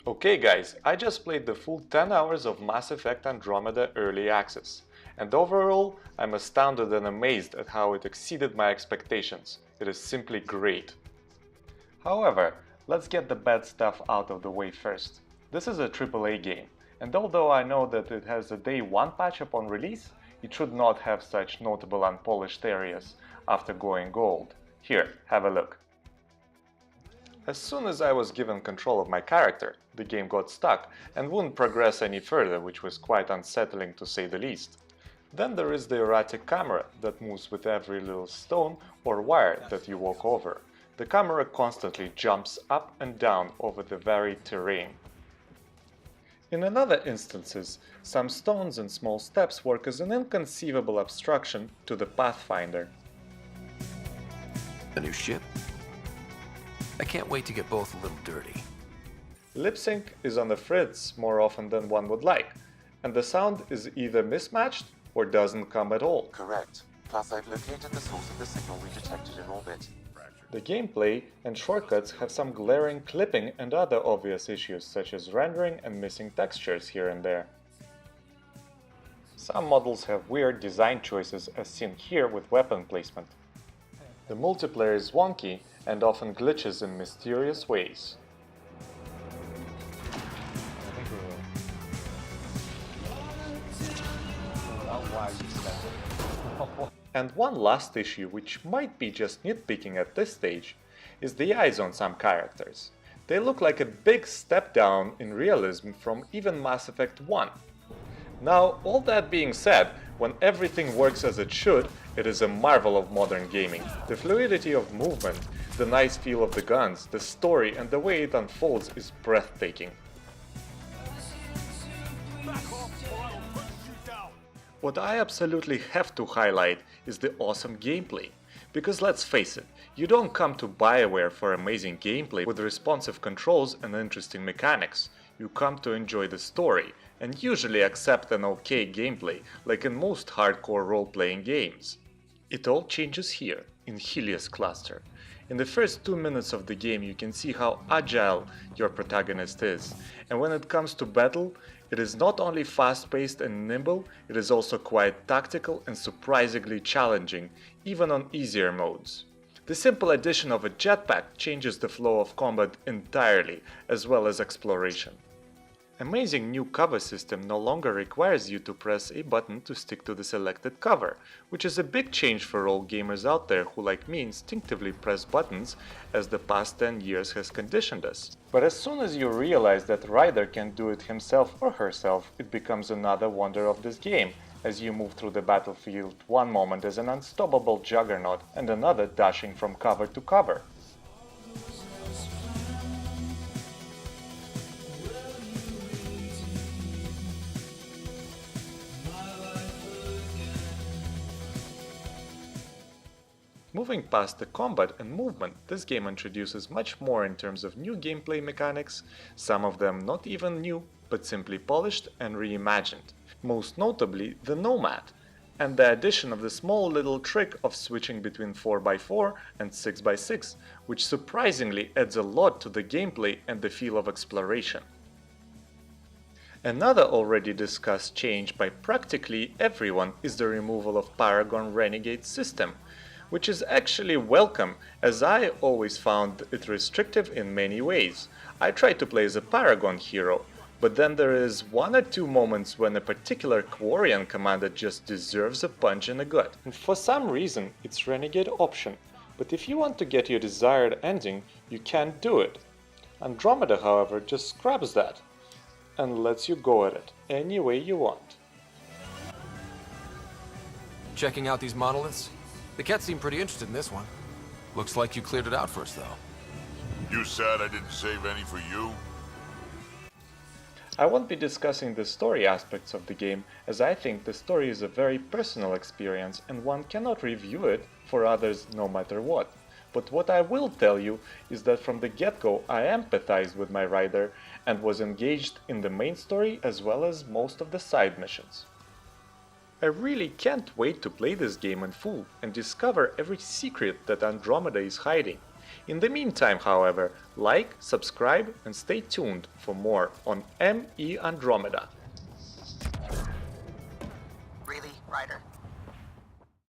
Okay guys, I just played the full 10 hours of Mass Effect Andromeda Early Access, and overall I'm astounded and amazed at how it exceeded my expectations. It is simply great. However, let's get the bad stuff out of the way first. This is a AAA game, and although I know that it has a day 1 patch upon release, it should not have such notable unpolished areas after going gold. Here, have a look. As soon as I was given control of my character, the game got stuck and wouldn't progress any further, which was quite unsettling to say the least. Then there is the erratic camera that moves with every little stone or wire that you walk over. The camera constantly jumps up and down over the varied terrain. In other instances, some stones and small steps work as an inconceivable obstruction to the pathfinder. A new ship? I can't wait to get both a little dirty. Lip sync is on the fritz more often than one would like, and the sound is either mismatched or doesn't come at all. Correct. Plus, I've located the source of the signal we detected in orbit. The gameplay and shortcuts have some glaring clipping and other obvious issues, such as rendering and missing textures here and there. Some models have weird design choices, as seen here with weapon placement. The multiplayer is wonky and often glitches in mysterious ways. And one last issue, which might be just nitpicking at this stage, is the eyes on some characters. They look like a big step down in realism from even Mass Effect 1. Now, all that being said, when everything works as it should, it is a marvel of modern gaming. The fluidity of movement, the nice feel of the guns, the story and the way it unfolds is breathtaking. What I absolutely have to highlight is the awesome gameplay. Because let's face it, you don't come to BioWare for amazing gameplay with responsive controls and interesting mechanics. You come to enjoy the story, and usually accept an okay gameplay, like in most hardcore role-playing games. It all changes here, in Helios Cluster. In the first 2 minutes of the game you can see how agile your protagonist is, and when it comes to battle, it is not only fast-paced and nimble, it is also quite tactical and surprisingly challenging, even on easier modes. The simple addition of a jetpack changes the flow of combat entirely, as well as exploration. Amazing new cover system no longer requires you to press a button to stick to the selected cover, which is a big change for all gamers out there who like me instinctively press buttons as the past 10 years has conditioned us. But as soon as you realize that Ryder can do it himself or herself, it becomes another wonder of this game, as you move through the battlefield one moment as an unstoppable juggernaut and another dashing from cover to cover. Moving past the combat and movement, this game introduces much more in terms of new gameplay mechanics, some of them not even new, but simply polished and reimagined. Most notably, the Nomad, and the addition of the small little trick of switching between 4x4 and 6x6, which surprisingly adds a lot to the gameplay and the feel of exploration. Another already discussed change by practically everyone is the removal of Paragon Renegade system, which is actually welcome, as I always found it restrictive in many ways. I try to play as a Paragon hero, but then there is 1 or 2 moments when a particular Quarian commander just deserves a punch in the gut. And for some reason it's Renegade option, but if you want to get your desired ending, you can't do it. Andromeda, however, just scraps that and lets you go at it any way you want. Checking out these monoliths? The cats seem pretty interested in this one. Looks like you cleared it out first, though. You sad I didn't save any for you? I won't be discussing the story aspects of the game, as I think the story is a very personal experience and one cannot review it for others no matter what. But what I will tell you is that from the get-go I empathized with my Ryder and was engaged in the main story as well as most of the side missions. I really can't wait to play this game in full and discover every secret that Andromeda is hiding. In the meantime, however, like, subscribe and stay tuned for more on ME Andromeda. Really, Ryder?